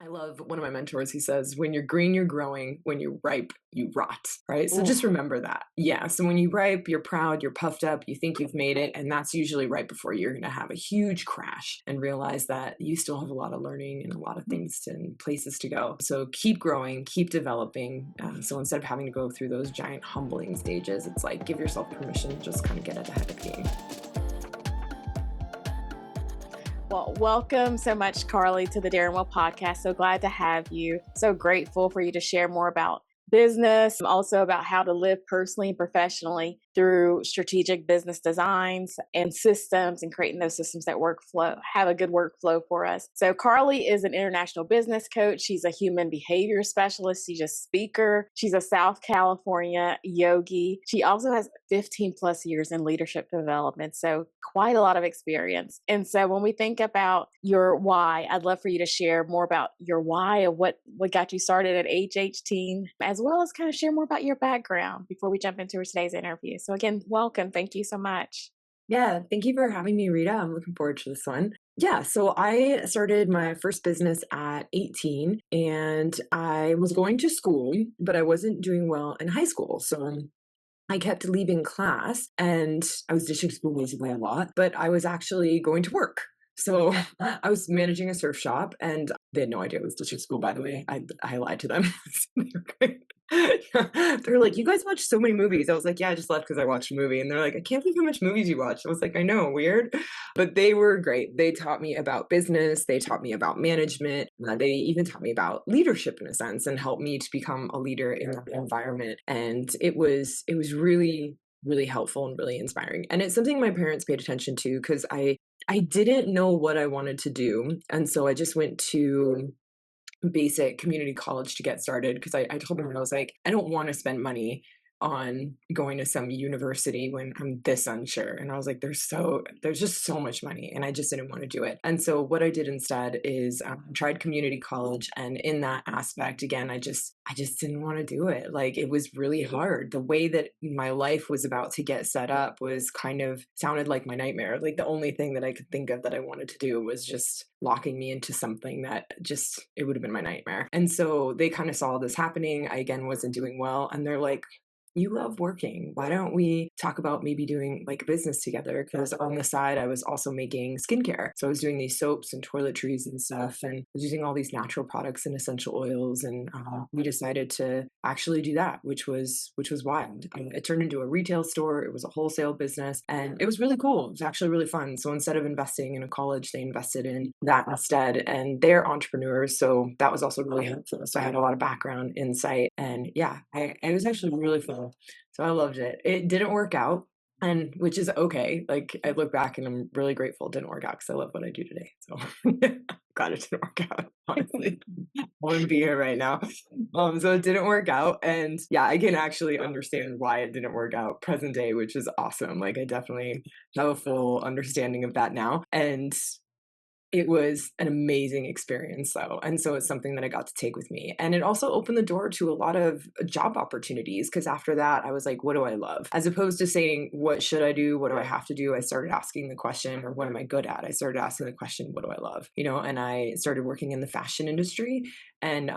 I love one of my mentors. He says, when you're green, you're growing. When you're ripe, you rot. Right. So Ooh, just remember that. Yeah. So when you're ripe, you're proud, you're puffed up, you think you've made it. And that's usually right before you're going to have a huge crash and realize that you still have a lot of learning and a lot of things and places to go. So keep growing, keep developing. So instead of having to go through those giant humbling stages, it's like give yourself permission to just kind of get ahead of the game. well, welcome so much, Carly, to the Darren Well podcast. So glad to have you. So grateful for you to share more about business, also about how to live personally and professionally through strategic business designs and systems and creating those systems that have a good workflow for us. So Carly is an international business coach. She's a human behavior specialist. She's a speaker. She's a South California yogi. She also has 15 plus years in leadership development. So quite a lot of experience. And so when we think about your why, I'd love for you to share more about your why of what got you started at age 18, as well as kind of share more about your background before we jump into today's interview. So again, welcome. Thank you so much. Yeah, thank you for having me, Rita. I'm looking forward to this one. Yeah, so I started my first business at 18 and I was going to school, but I wasn't doing well in high school. So I kept leaving class and I was ditching school basically a lot, but I was actually going to work. So I was managing a surf shop and they had no idea I was ditching school, by the way. I lied to them. They're like, you guys watch so many movies. I was like, yeah, I just left because I watched a movie. And they're like, I can't believe how much movies you watch. I was like, I know, weird. But they were great. They taught me about business. They taught me about management. They even taught me about leadership in a sense and helped me to become a leader in that environment. And it was really helpful and really inspiring. And it's something my parents paid attention to because I didn't know what I wanted to do. And so I just went to basic community college to get started because I told them I was like, I don't want to spend money on going to some university when I'm this unsure. And I was like, there's just so much money and I just didn't want to do it. And so what I did instead is tried community college. And in that aspect, again, I just didn't want to do it. Like it was really hard. The way that my life was about to get set up was kind of sounded like my nightmare. Like the only thing that I could think of that I wanted to do was just locking me into something that just it would have been my nightmare. And so they kind of saw this happening. I again wasn't doing well and they're like, you love working. Why don't we talk about maybe doing like a business together? Because on the side, I was also making skincare. So I was doing these soaps and toiletries and stuff and was using all these natural products and essential oils. And we decided to actually do that, which was wild. It turned into a retail store. It was a wholesale business and it was really cool. It was actually really fun. So instead of investing in a college, they invested in that instead. And they're entrepreneurs. So that was also really helpful. So I had a lot of background insight. And yeah, it was actually really fun. So I loved it. It didn't work out, and which is okay. Like I look back and I'm really grateful it didn't work out because I love what I do today. So glad it didn't work out. Honestly, I wouldn't be here right now. So it didn't work out, and yeah, I can actually understand why it didn't work out present day, which is awesome. Like I definitely have a full understanding of that now, and it was an amazing experience though, and so it's something that I got to take with me, and it also opened the door to a lot of job opportunities, because after that, I was like, "What do I love?" As opposed to saying, "What should I do? What do I have to do?" I started asking the question, or "What am I good at?" I started asking the question, "What do I love?" And I started working in the fashion industry, and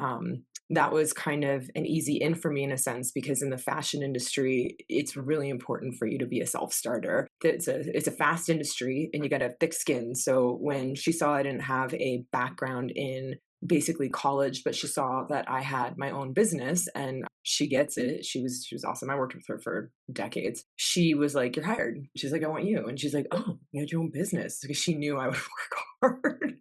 that was kind of an easy in for me in a sense because in the fashion industry, it's really important for you to be a self-starter. It's a fast industry and you got to have thick skin. So when she saw I didn't have a background in basically college, but she saw that I had my own business and she gets it. She was awesome. I worked with her for decades. She was like, "You're hired." She's like, "I want you." And she's like, "Oh, you had your own business," because she knew I would work hard.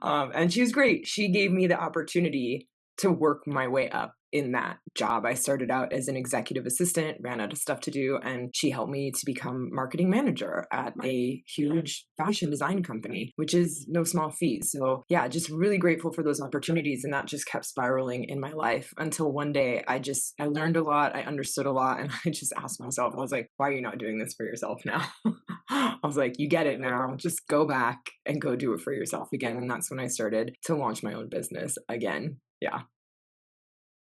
And she was great. She gave me the opportunity to work my way up in that job. I started out as an executive assistant, ran out of stuff to do, and she helped me to become marketing manager at a huge fashion design company, which is no small feat. So, yeah, just really grateful for those opportunities. And that just kept spiraling in my life until one day I learned a lot, I understood a lot, and I just asked myself, I was like, why are you not doing this for yourself now? I was like, you get it now. Just go back and go do it for yourself again. And that's when I started to launch my own business again. Yeah.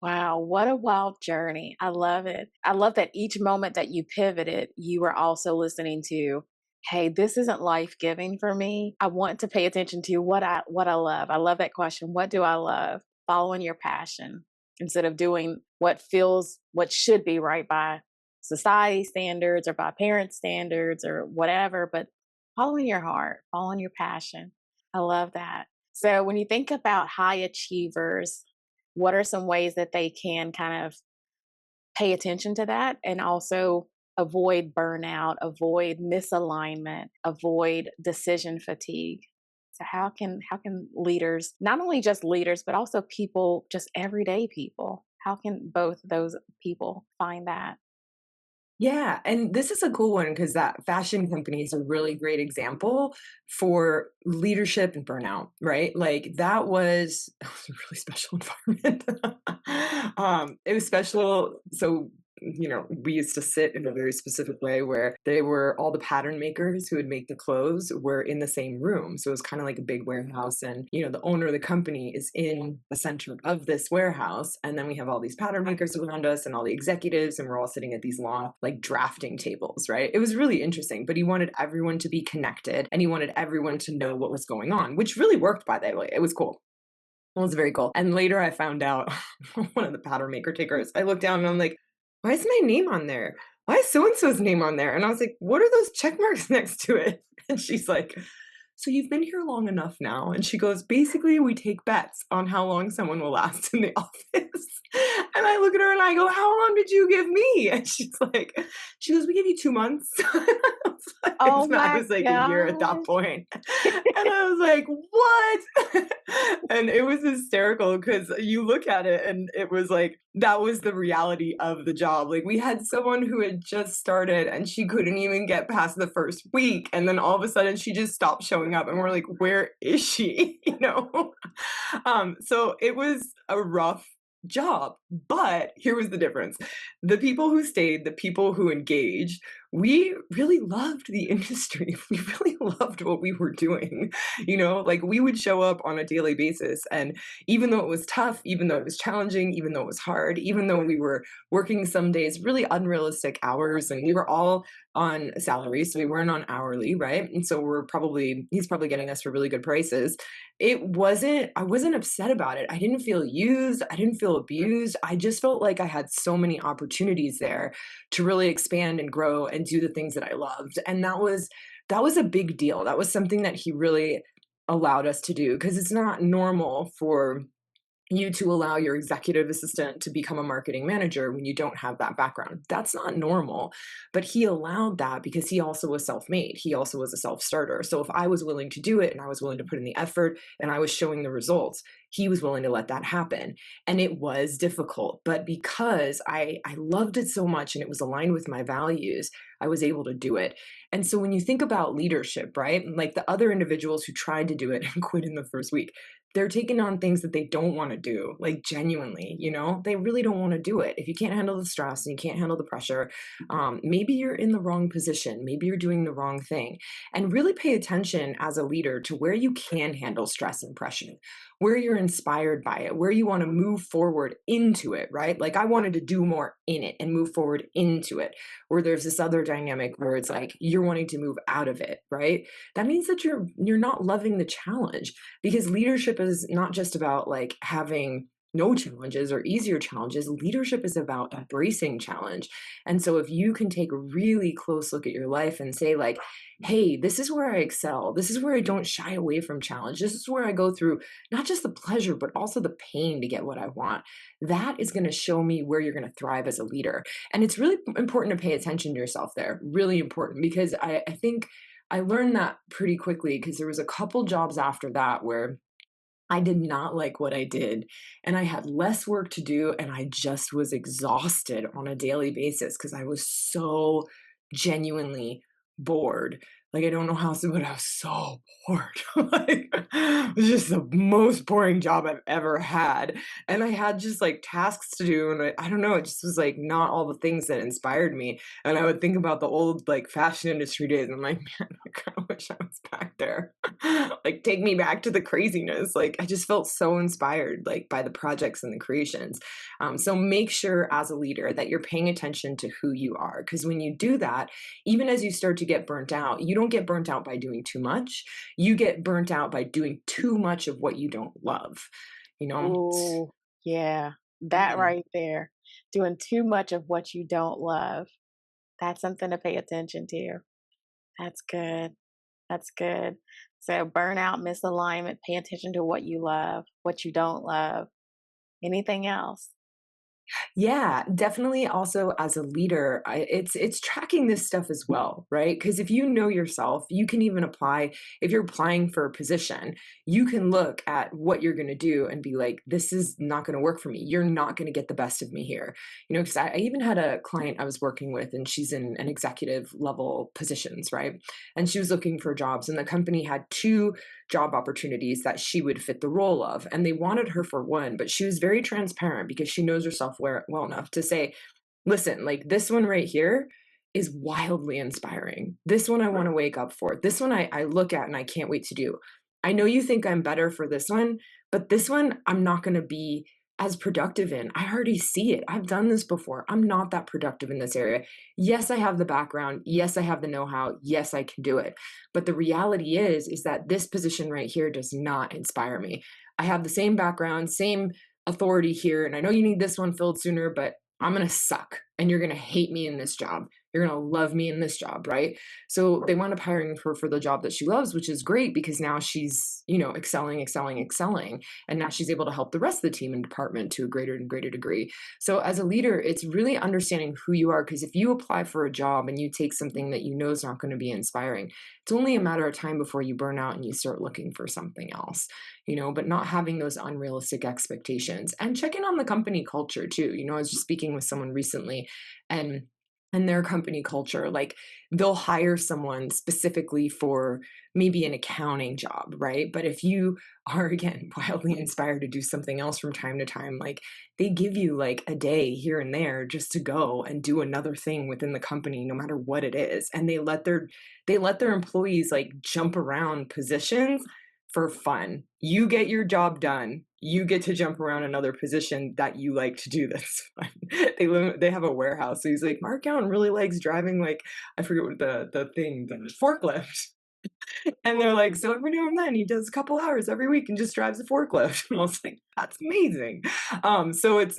Wow, what a wild journey. I love it. I love that each moment that you pivoted, you were also listening to hey, this isn't life-giving for me. I want to pay attention to what I love. I love that question. What do I love? Following your passion instead of doing what should be right by society standards or by parent standards or whatever, but following your heart, following your passion. I love that. So when you think about high achievers, what are some ways that they can kind of pay attention to that and also avoid burnout, avoid misalignment, avoid decision fatigue? So how can leaders, not only just leaders, but also people, just everyday people, how can both those people find that? Yeah, and this is a cool one because that fashion company is a really great example for leadership and burnout, right? Like that was, it was a really special environment. It was special. So, we used to sit in a very specific way where they were all the pattern makers who would make the clothes were in the same room. So it was kind of like a big warehouse. And, the owner of the company is in the center of this warehouse. And then we have all these pattern makers around us and all the executives, and we're all sitting at these long, like drafting tables, right? It was really interesting, but he wanted everyone to be connected and he wanted everyone to know what was going on, which really worked, by the way. It was cool. It was very cool. And later I found out one of the pattern maker takers, I looked down and I'm like, why is my name on there? Why is so and so's name on there? And I was like, what are those check marks next to it? And she's like, so you've been here long enough now. And she goes, basically, we take bets on how long someone will last in the office. And I look at her and I go, how long did you give me? And she goes, we give you 2 months. Oh I my was like a year at that gosh. point. And I was like, what? And it was hysterical because you look at it and it was like, that was the reality of the job. Like we had someone who had just started and she couldn't even get past the first week. And then all of a sudden she just stopped showing up and we're like, where is she? So it was a rough job, but here was the difference. The people who stayed, the people who engaged, we really loved the industry. We really loved what we were doing. Like we would show up on a daily basis. And even though it was tough, even though it was challenging, even though it was hard, even though we were working some days really unrealistic hours, and we were all on salary, so we weren't on hourly, right? And so he's probably getting us for really good prices. I wasn't upset about it. I didn't feel used. I didn't feel abused. I just felt like I had so many opportunities there to really expand and grow and do the things that I loved. And that was a big deal. That was something that he really allowed us to do because it's not normal for you to allow your executive assistant to become a marketing manager when you don't have that background. That's not normal. But he allowed that because he also was self made. He also was a self starter. So if I was willing to do it and I was willing to put in the effort and I was showing the results, he was willing to let that happen. And it was difficult. But because I loved it so much and it was aligned with my values, I was able to do it. And so when you think about leadership, right? Like the other individuals who tried to do it and quit in the first week, they're taking on things that they don't want to do, like genuinely, they really don't want to do it. If you can't handle the stress and you can't handle the pressure, maybe you're in the wrong position. Maybe you're doing the wrong thing. And really pay attention as a leader to where you can handle stress and pressure, where you're inspired by it, where you want to move forward into it, right? Like I wanted to do more in it and move forward into it, where there's this other dynamic where it's like you're wanting to move out of it, right? That means that you're not loving the challenge, because leadership is not just about like having no challenges or easier challenges. Leadership is about embracing challenge. And so if you can take a really close look at your life and say like, hey, this is where I excel. This is where I don't shy away from challenge. This is where I go through not just the pleasure, but also the pain to get what I want. That is going to show me where you're going to thrive as a leader. And it's really important to pay attention to yourself there. Really important, because I think I learned that pretty quickly, because there was a couple jobs after that where I did not like what I did, and I had less work to do, and I just was exhausted on a daily basis because I was so genuinely bored. Like, I don't know how else, but I was so bored. Like, it was just the most boring job I've ever had. And I had just like tasks to do, and I don't know, it just was like not all the things that inspired me. And I would think about the old like fashion industry days, and I'm like, man, I kind of wish I was back there. Like, take me back to the craziness. Like, I just felt so inspired, like, by the projects and the creations. So make sure as a leader that you're paying attention to who you are, because when you do that, even as you start to get burnt out, you don't get burnt out by doing too much. You get burnt out by doing too much of what you don't love, you know? Ooh, yeah, that Mhm. right there. Doing too much of what you don't love. That's something to pay attention to. That's good. That's good. So burnout, misalignment, pay attention to what you love, what you don't love. Anything else? Yeah, definitely also as a leader, it's tracking this stuff as well, right? Because if you know yourself, you can even apply if you're applying for a position, you can look at what you're gonna do and be like, "This is not gonna work for me. You're not gonna get the best of me here." You know, because I even had a client I was working with, and she's in an executive level positions, right? And she was looking for jobs, and the company had 2 job opportunities that she would fit the role of. And they wanted her for one, but she was very transparent because she knows herself well enough to say, listen, like this one right here is wildly inspiring. This one I want to wake up for. This one I look at and I can't wait to do. I know you think I'm better for this one, but this one I'm not going to be as productive in. I already see it. I've done this before. I'm not that productive in this area. Yes, I have the background. Yes, I have the know-how. Yes, I can do it. But the reality is that this position right here does not inspire me. I have the same background, same authority here, and I know you need this one filled sooner, but I'm going to suck and you're going to hate me in this job. You're going to love me in this job, right? So they wound up hiring her for the job that she loves, which is great because now she's, excelling, excelling, excelling. And now she's able to help the rest of the team and department to a greater and greater degree. So as a leader, it's really understanding who you are, because if you apply for a job and you take something that you know is not going to be inspiring, it's only a matter of time before you burn out and you start looking for something else, but not having those unrealistic expectations and checking on the company culture too. I was just speaking with someone recently, and their company culture, like they'll hire someone specifically for maybe an accounting job, right? But if you are again wildly inspired to do something else from time to time, like they give you like a day here and there just to go and do another thing within the company, no matter what it is. And they let their employees like jump around positions for fun. You get your job done. You get to jump around another position that you like to do that's fun. They have a warehouse. So he's like, Mark Allen really likes driving, like, I forget what the forklift. And they're like, so every now and then he does a couple hours every week and just drives a forklift. And I was like, that's amazing. So it's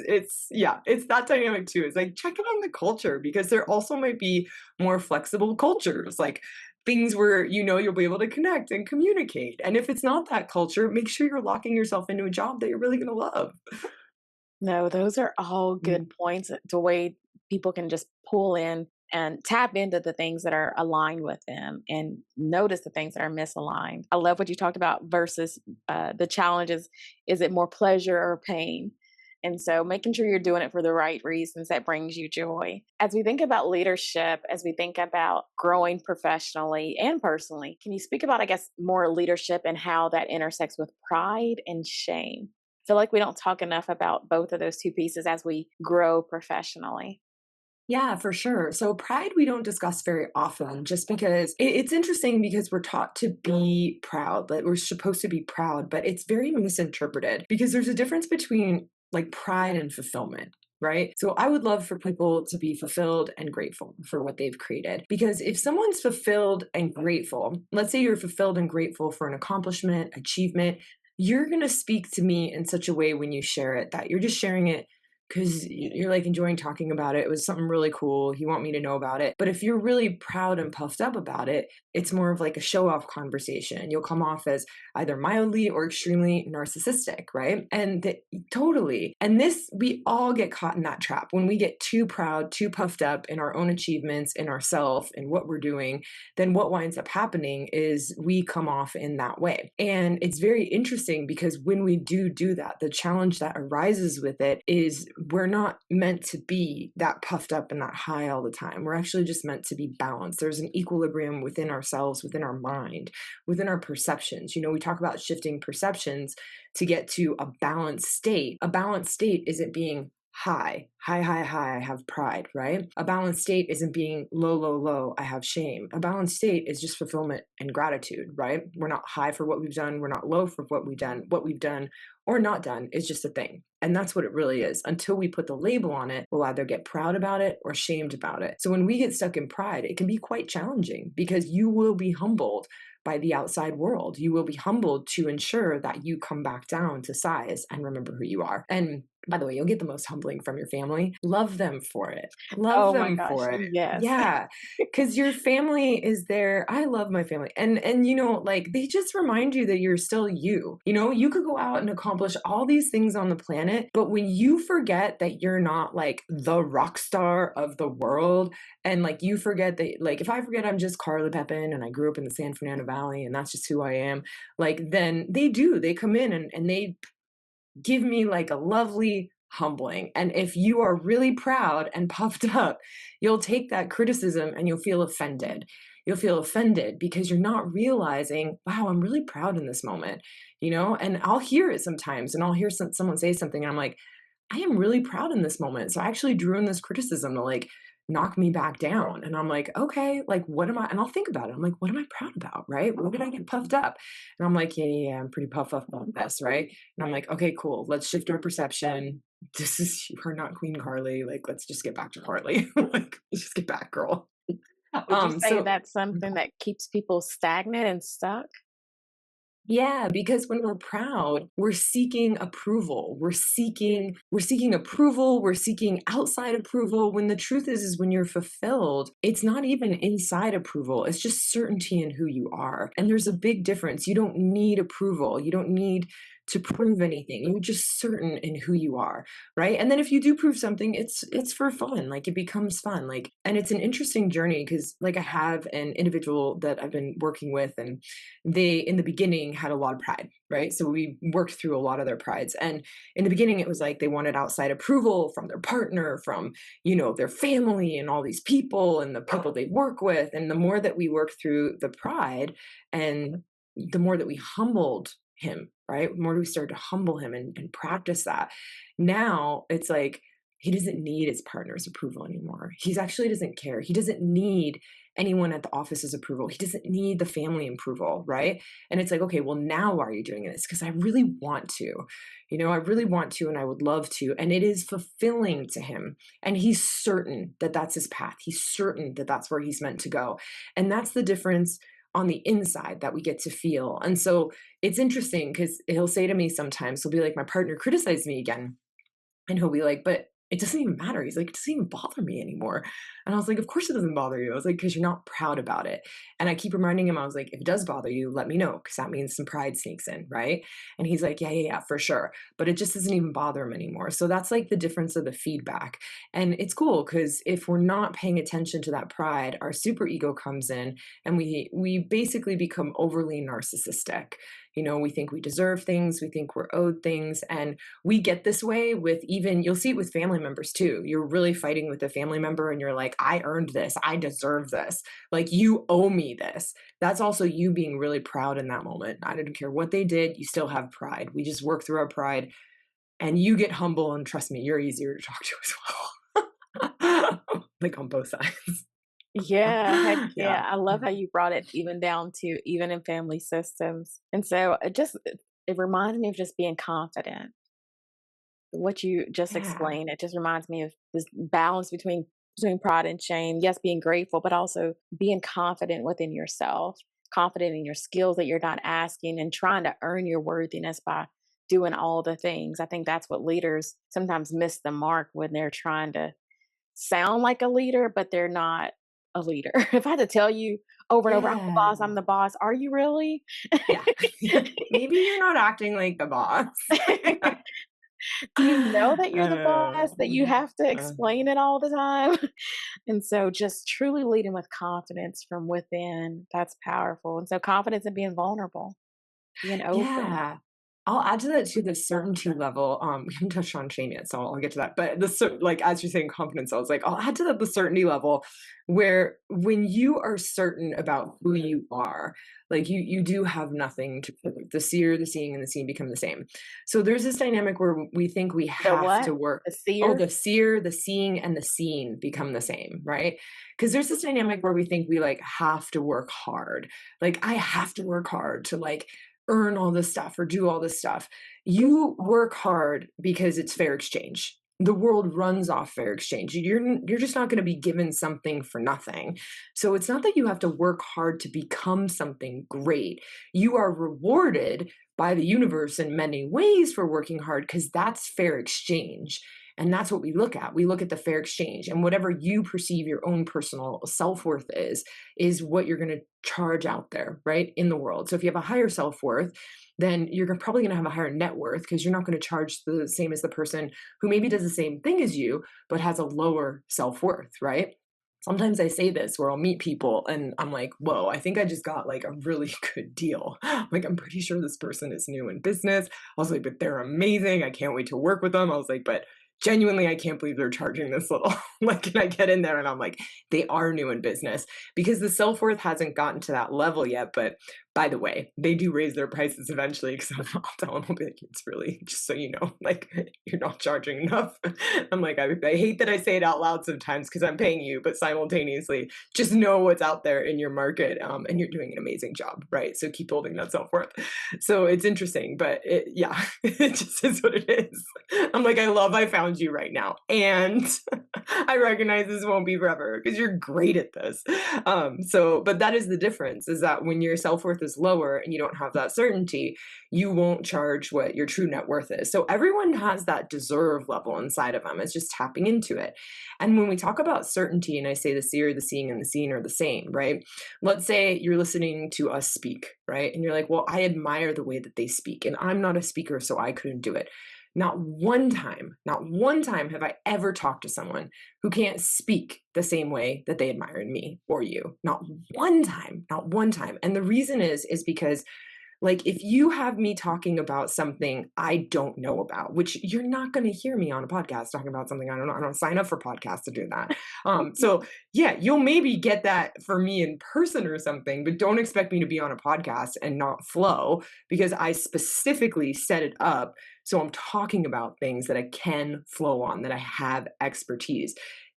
that dynamic too. It's like check in on the culture, because there also might be more flexible cultures, like things where you'll be able to connect and communicate. And if it's not that culture, make sure you're locking yourself into a job that you're really gonna love. No, those are all good Mm. points to way people can just pull in and tap into the things that are aligned with them and notice the things that are misaligned. I love what you talked about versus the challenges. Is it more pleasure or pain? And so making sure you're doing it for the right reasons that brings you joy. As we think about leadership, as we think about growing professionally and personally, can you speak about, I guess, more leadership and how that intersects with pride and shame? I feel like we don't talk enough about both of those two pieces as we grow professionally. Yeah, for sure. So pride we don't discuss very often, just because it's interesting, because we're taught to be proud, that we're supposed to be proud, but it's very misinterpreted because there's a difference between like pride and fulfillment. Right. So I would love for people to be fulfilled and grateful for what they've created. Because if someone's fulfilled and grateful, let's say you're fulfilled and grateful for an accomplishment, achievement, you're going to speak to me in such a way when you share it that you're just sharing it because you're like enjoying talking about it. It was something really cool. You want me to know about it. But if you're really proud and puffed up about it, it's more of like a show off conversation. You'll come off as either mildly or extremely narcissistic, right? Totally. And we all get caught in that trap when we get too proud, too puffed up in our own achievements, in ourselves, and what we're doing. Then what winds up happening is we come off in that way. And it's very interesting because when we do that, the challenge that arises with it is we're not meant to be that puffed up and that high all the time. We're actually just meant to be balanced. There's an equilibrium within ourselves, within our mind, within our perceptions. We talk about shifting perceptions to get to a balanced state. A balanced state is it being high, I have pride, right? A balanced state isn't being low, low, low, I have shame. A balanced state is just fulfillment and gratitude, right? We're not high for what we've done, we're not low for what we've done. What we've done or not done is just a thing. And that's what it really is. Until we put the label on it, we'll either get proud about it or shamed about it. So when we get stuck in pride, it can be quite challenging because you will be humbled by the outside world. You will be humbled to ensure that you come back down to size and remember who you are. And by the way, you'll get the most humbling from your family. Love them for it. Love Oh my them gosh, for it. yes. Yeah. Cause your family is there. I love my family. And you know, like they just remind you that you're still you. You know, you could go out and accomplish all these things on the planet, but when you forget that you're not like the rock star of the world, and like you forget that, like if I forget I'm just Carly Pepin and I grew up in the San Fernando Valley and that's just who I am, like then they come in and they give me like a lovely humbling. And if you are really proud and puffed up, you'll take that criticism and you'll feel offended. You'll feel offended because you're not realizing, wow, I'm really proud in this moment, you know? And I'll hear it sometimes and I'll hear someone say something and I'm like, I am really proud in this moment. So I actually drew in this criticism to like knock me back down. And I'm like, okay, like what am I? And I'll think about it. I'm like, what am I proud about? Right? What did I get puffed up? And I'm like, yeah, I'm pretty puffed up about this. Right. And I'm like, okay, cool. Let's shift our perception. This is you are not Queen Carly. Like, let's just get back to Carly. Like, let's just get back, girl. Would you say So that's something that keeps people stagnant and stuck? yeah, because when we're proud, we're seeking approval. We're seeking approval, we're seeking outside approval when the truth is when you're fulfilled, it's not even inside approval. It's just certainty in who you are. And there's a big difference. You don't need approval. You don't need to prove anything. You're just certain in who you are, right? And then if you do prove something, it's for fun. Like it becomes fun. Like and it's an interesting journey because like I have an individual that I've been working with and they in the beginning had a lot of pride, right? So we worked through a lot of their prides, and in the beginning it was like they wanted outside approval from their partner, from their family and all these people and the people they work with. And the more that we worked through the pride and the more that we humbled him, right? The more we started to humble him and practice that. Now it's like he doesn't need his partner's approval anymore. He's actually doesn't care. He doesn't need anyone at the office's approval. He doesn't need the family approval, right? And it's like, okay, well, now why are you doing this? Because I really want to. I really want to and I would love to. And it is fulfilling to him. And he's certain that that's his path. He's certain that that's where he's meant to go. And that's the difference on the inside that we get to feel. And so it's interesting because he'll say to me sometimes, he'll be like, my partner criticized me again. And he'll be like, but it doesn't even matter. He's like, it doesn't even bother me anymore. And I was like, of course it doesn't bother you. I was like, because you're not proud about it. And I keep reminding him, I was like, if it does bother you, let me know, because that means some pride sneaks in, right? And he's like, yeah, yeah, yeah, for sure. But it just doesn't even bother him anymore. So that's like the difference of the feedback. And it's cool because if we're not paying attention to that pride, our super ego comes in and we basically become overly narcissistic. We think we deserve things, we think we're owed things, and we get this way with even, you'll see it with family members too. You're really fighting with a family member and you're like, I earned this, I deserve this, like you owe me this. That's also you being really proud in that moment. I don't care what they did, you still have pride. We just work through our pride and you get humble, and trust me, you're easier to talk to as well. Like on both sides. Yeah, heck Yeah. yeah. I love how you brought it even down to even in family systems. And so it reminds me of just being confident. What you just Yeah. explained, it just reminds me of this balance between pride and shame. Yes, being grateful, but also being confident within yourself, confident in your skills that you're not asking and trying to earn your worthiness by doing all the things. I think that's what leaders sometimes miss the mark when they're trying to sound like a leader, but they're not a leader. If I had to tell you over and over, Yeah. I'm the boss, are you really? Yeah. Maybe you're not acting like the boss. Do you know that you're the Uh, boss, that you have to uh, explain it all the time? And so just truly leading with confidence from within, that's powerful. And so confidence in being vulnerable, being open. yeah. I'll add to that too, the certainty level. We haven't touched on shame yet, so I'll get to that. But like as you're saying confidence, I was like, I'll add to that the certainty level where when you are certain about who you are, like you do have nothing to prove. The seer, the seeing, and the seen become the same. So there's this dynamic where we think we The have what? to work. The Oh, seer? the seer, the seeing, and the seen become the same, right? Because there's this dynamic where we think we like have to work hard. Like, I have to work hard to like earn all this stuff or do all this stuff. You work hard because it's fair exchange. The world runs off fair exchange. You're just not going to be given something for nothing. So it's not that you have to work hard to become something great. You are rewarded by the universe in many ways for working hard because that's fair exchange. And that's what we look at. We look at the fair exchange, and whatever you perceive your own personal self-worth is what you're going to charge out there, right? In the world. So if you have a higher self-worth, then you're probably going to have a higher net worth because you're not going to charge the same as the person who maybe does the same thing as you, but has a lower self-worth, right? Sometimes I say this where I'll meet people and I'm like, whoa, I think I just got like a really good deal. Like, I'm pretty sure this person is new in business. I was like, but they're amazing. I can't wait to work with them. I was like, but genuinely, I can't believe they're charging this little. Like, can I get in there? And I'm like, they are new in business because the self worth hasn't gotten to that level yet. But by the way, they do raise their prices eventually because I'll tell them, I'll be like, it's really just so you know, like, you're not charging enough. I'm like, I hate that I say it out loud sometimes because I'm paying you, but simultaneously, just know what's out there in your market, and you're doing an amazing job, right? So keep building that self worth. So it's interesting, but yeah, it just is what it is. I'm like, I found you right now, and I recognize this won't be forever because you're great at this. But that is the difference: is that when your self worth is lower and you don't have that certainty, you won't charge what your true net worth is. So everyone has that deserve level inside of them. It's just tapping into it. And when we talk about certainty, and I say the seer, the seeing, and the seen are the same, right? Let's say you're listening to us speak, right? And you're like, well, I admire the way that they speak, and I'm not a speaker, so I couldn't do it. Not one time have I ever talked to someone who can't speak the same way that they admire in me or you. Not one time, not one time. And the reason is because like, if you have me talking about something I don't know about, which you're not going to hear me on a podcast talking about something I don't know. I don't sign up for podcasts to do that. So yeah, you'll maybe get that for me in person or something, but don't expect me to be on a podcast and not flow because I specifically set it up so I'm talking about things that I can flow on, that I have expertise.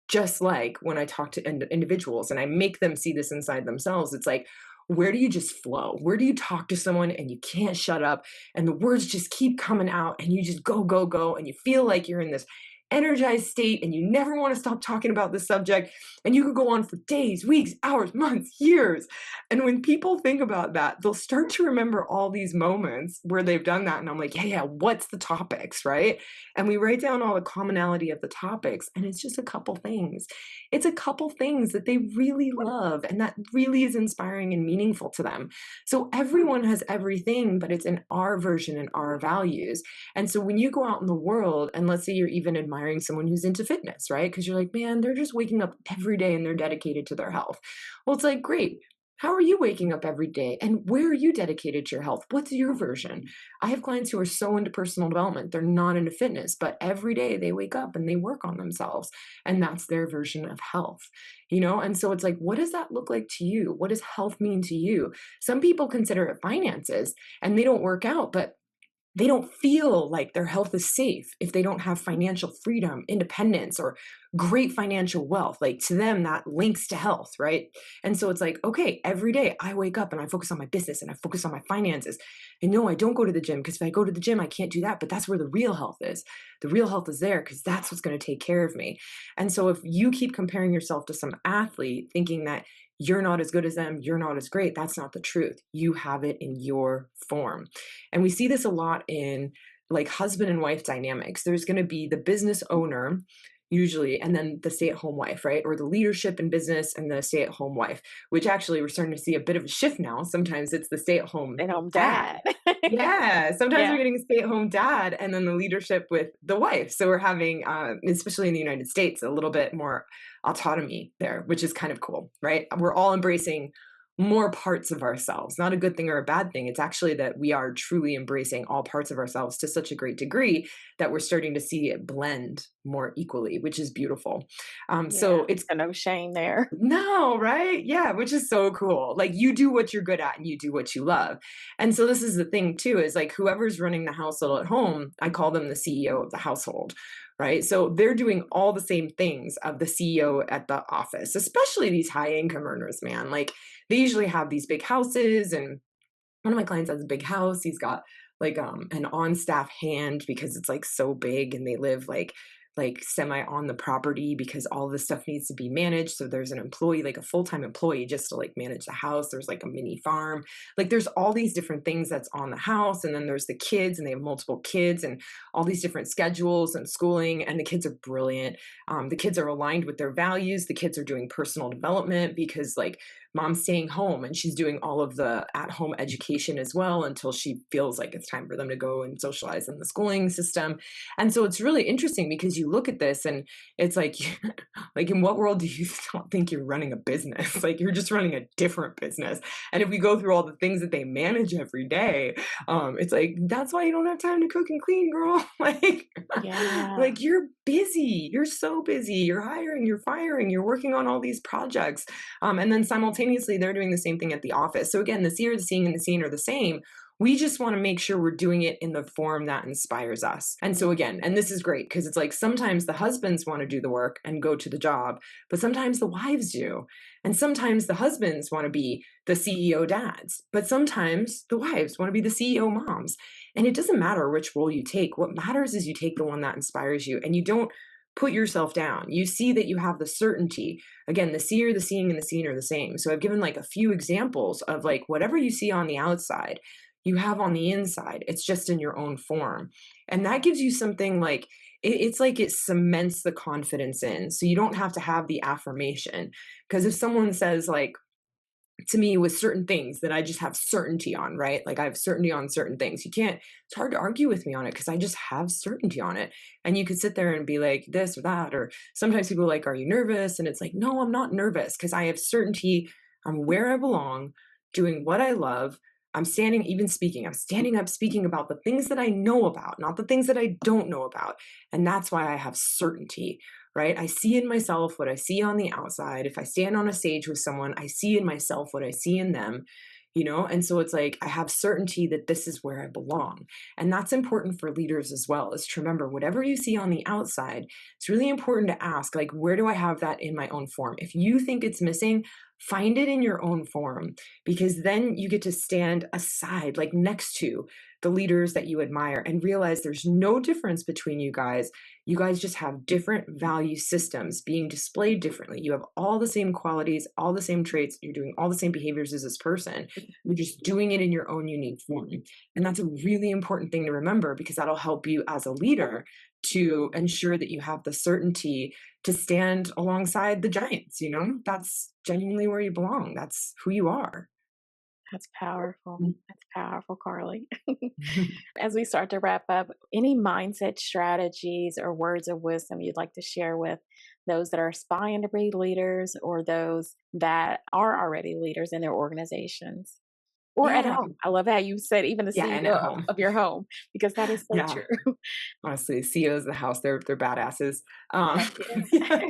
Just like when I talk to individuals and I make them see this inside themselves, it's like, where do you just flow? Where do you talk to someone and you can't shut up and the words just keep coming out and you just go, go, go, and you feel like you're in this energized state and you never want to stop talking about this subject, and you could go on for days, weeks, hours, months, years. And when people think about that, they'll start to remember all these moments where they've done that. And I'm like, yeah, what's the topics, right? And we write down all the commonality of the topics, and it's just a couple things. It's a couple things that they really love and that really is inspiring and meaningful to them. So everyone has everything, but it's in our version and our values. And so when you go out in the world, and let's say you're even admiring someone who's into fitness, right? Because you're like, man, they're just waking up every day and they're dedicated to their health. Well, it's like, great. How are you waking up every day? And where are you dedicated to your health? What's your version? I have clients who are so into personal development, they're not into fitness, but every day they wake up and they work on themselves. And that's their version of health, you know? And so it's like, what does that look like to you? What does health mean to you? Some people consider it finances and they don't work out, but they don't feel like their health is safe if they don't have financial freedom, independence, or great financial wealth. Like, to them, that links to health, right? And so it's like, okay, every day I wake up and I focus on my business and I focus on my finances. And no, I don't go to the gym because if I go to the gym, I can't do that. But that's where the real health is. The real health is there because that's what's going to take care of me. And so if you keep comparing yourself to some athlete thinking that you're not as good as them, you're not as great, that's not the truth. You have it in your form. And we see this a lot in like husband and wife dynamics. There's going to be the business owner usually, and then the stay-at-home wife, right? Or the leadership in business and the stay-at-home wife, which actually we're starting to see a bit of a shift now. Sometimes it's the stay-at-home And home dad. dad. Yeah, sometimes we're Yeah. getting a stay-at-home dad and then the leadership with the wife. So we're having, especially in the United States, a little bit more autonomy there, which is kind of cool, right? We're all embracing more parts of ourselves. Not a good thing or a bad thing. It's actually that we are truly embracing all parts of ourselves to such a great degree that we're starting to see it blend more equally, which is beautiful. Yeah. So it's So no shame there. no, right? Yeah, which is so cool. Like you do what you're good at and you do what you love. And so this is the thing too, is like whoever's running the household at home, I call them the CEO of the household, right? So they're doing all the same things of the CEO at the office, especially these high income earners, man. Like they usually have these big houses, and one of my clients has a big house. He's got like an on staff hand because it's like so big, and they live like semi on the property because all this stuff needs to be managed. So there's an employee, like a full-time employee just to like manage the house. There's like a mini farm. Like there's all these different things that's on the house, and then there's the kids, and they have multiple kids and all these different schedules and schooling, and the kids are brilliant. The kids are aligned with their values. The kids are doing personal development because like mom's staying home and she's doing all of the at home education as well until she feels like it's time for them to go and socialize in the schooling system. And so it's really interesting because you look at this and it's like, like in what world do you not think you're running a business? Like you're just running a different business. And if we go through all the things that they manage every day, it's like, that's why you don't have time to cook and clean, girl. Yeah. like you're busy. You're so busy. You're hiring, you're firing, you're working on all these projects, and then simultaneously, they're doing the same thing at the office. So again, the seer, the seeing, and the seen are the same. We just want to make sure we're doing it in the form that inspires us. And so again, and this is great because it's like sometimes the husbands want to do the work and go to the job, but sometimes the wives do. And sometimes the husbands want to be the CEO dads, but sometimes the wives want to be the CEO moms. And it doesn't matter which role you take. What matters is you take the one that inspires you and you don't put yourself down. You see that you have the certainty. Again, the seer, the seeing, and the seen are the same. So I've given like a few examples of like whatever you see on the outside, you have on the inside. It's just in your own form. And that gives you something like, it's like it cements the confidence in. So you don't have to have the affirmation. Because if someone says, like, to me with certain things that I just have certainty on, right? Like I have certainty on certain things. It's hard to argue with me on it because I just have certainty on it. And you could sit there and be like this or that. Or sometimes people are like, are you nervous? And it's like, no, I'm not nervous because I have certainty. I'm where I belong, doing what I love. I'm standing up speaking about the things that I know about, not the things that I don't know about. And that's why I have certainty, right? I see in myself what I see on the outside. If I stand on a stage with someone, I see in myself what I see in them, you know? And so it's like I have certainty that this is where I belong. And that's important for leaders as well, is to remember whatever you see on the outside, it's really important to ask, like, where do I have that in my own form? If you think it's missing, find it in your own form, because then you get to stand aside, like next to the leaders that you admire, and realize there's no difference between you guys. You guys just have different value systems being displayed differently. You have all the same qualities, all the same traits. You're doing all the same behaviors as this person. You're just doing it in your own unique form. And that's a really important thing to remember because that'll help you as a leader to ensure that you have the certainty to stand alongside the giants. That's genuinely where you belong. That's who you are. That's powerful. That's powerful, Carly. As we start to wrap up, any mindset strategies or words of wisdom you'd like to share with those that are aspiring to be leaders or those that are already leaders in their organizations or at Yeah. home? I love how you said even the Yeah. And CEO at of, home. of your home, because that is so Yeah. true. Honestly, CEOs of the house, they're badasses. Heck Yeah.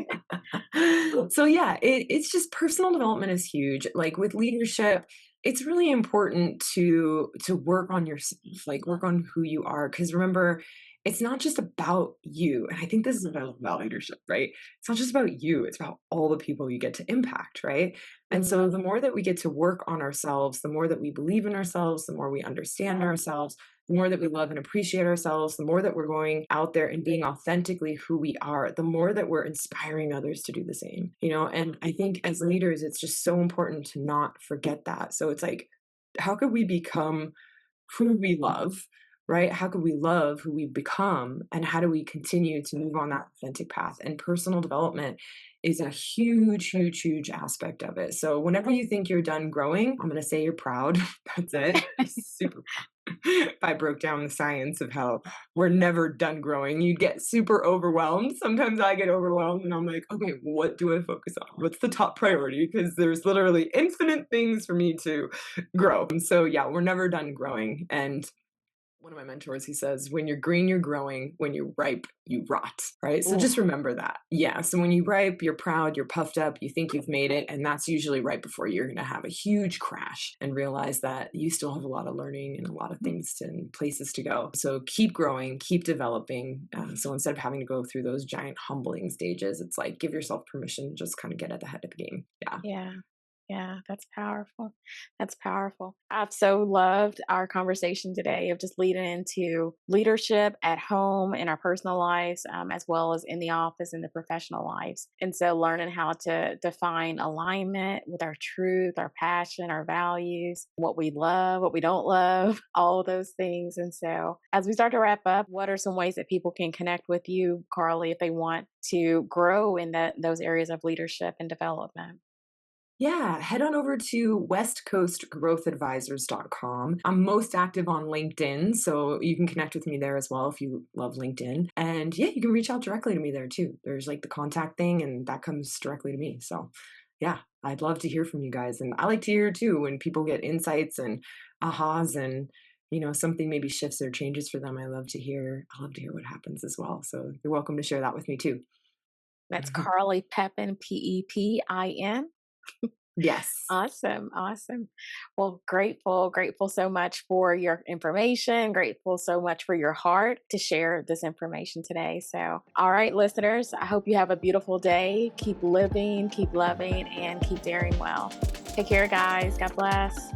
yeah. So yeah, it's just personal development is huge. Like with leadership, it's really important to work on yourself, like work on who you are. Because remember, it's not just about you. And I think this is what I love about leadership, right? It's not just about you, it's about all the people you get to impact, right? And Mm, so the more that we get to work on ourselves, the more that we believe in ourselves, the more we understand ourselves, the more that we love and appreciate ourselves, the more that we're going out there and being authentically who we are, the more that we're inspiring others to do the same. And I think as leaders, it's just so important to not forget that. So it's like, how could we become who we love right? How could we love who we've become? And how do we continue to move on that authentic path? And personal development is a huge, huge, huge aspect of it. So whenever you think you're done growing, I'm going to say you're proud. That's it. Super proud. If I broke down the science of how we're never done growing, you'd get super overwhelmed. Sometimes I get overwhelmed and I'm like, okay, what do I focus on? What's the top priority? Because there's literally infinite things for me to grow. And so, yeah, we're never done growing. And one of my mentors, he says, when you're green, you're growing. When you're ripe, you rot. Right. So Ooh, just remember that. Yeah. So when you ripe, you're proud, you're puffed up, you think you've made it. And that's usually right before you're going to have a huge crash and realize that you still have a lot of learning and a lot of things and places to go. So keep growing, keep developing. So instead of having to go through those giant humbling stages, it's like give yourself permission to just kind of get at the head of the game. Yeah. yeah. Yeah, that's powerful. That's powerful. I've so loved our conversation today of just leading into leadership at home in our personal lives, as well as in the office and the professional lives. And so, learning how to define alignment with our truth, our passion, our values, what we love, what we don't love, all of those things. And so, as we start to wrap up, what are some ways that people can connect with you, Carly, if they want to grow in those areas of leadership and development? Yeah, head on over to westcoastgrowthadvisors.com. I'm most active on LinkedIn, so you can connect with me there as well if you love LinkedIn. And yeah, you can reach out directly to me there too. There's like the contact thing, and that comes directly to me. So yeah, I'd love to hear from you guys. And I like to hear too when people get insights and ahas and something maybe shifts or changes for them. I love to hear what happens as well. So you're welcome to share that with me too. That's Carly Pepin, Pepin. Yes. Awesome, awesome. Well, grateful so much for your information. Grateful so much for your heart to share this information today. So, all right, listeners, I hope you have a beautiful day. Keep living, keep loving, and keep daring well. Take care, guys. God bless.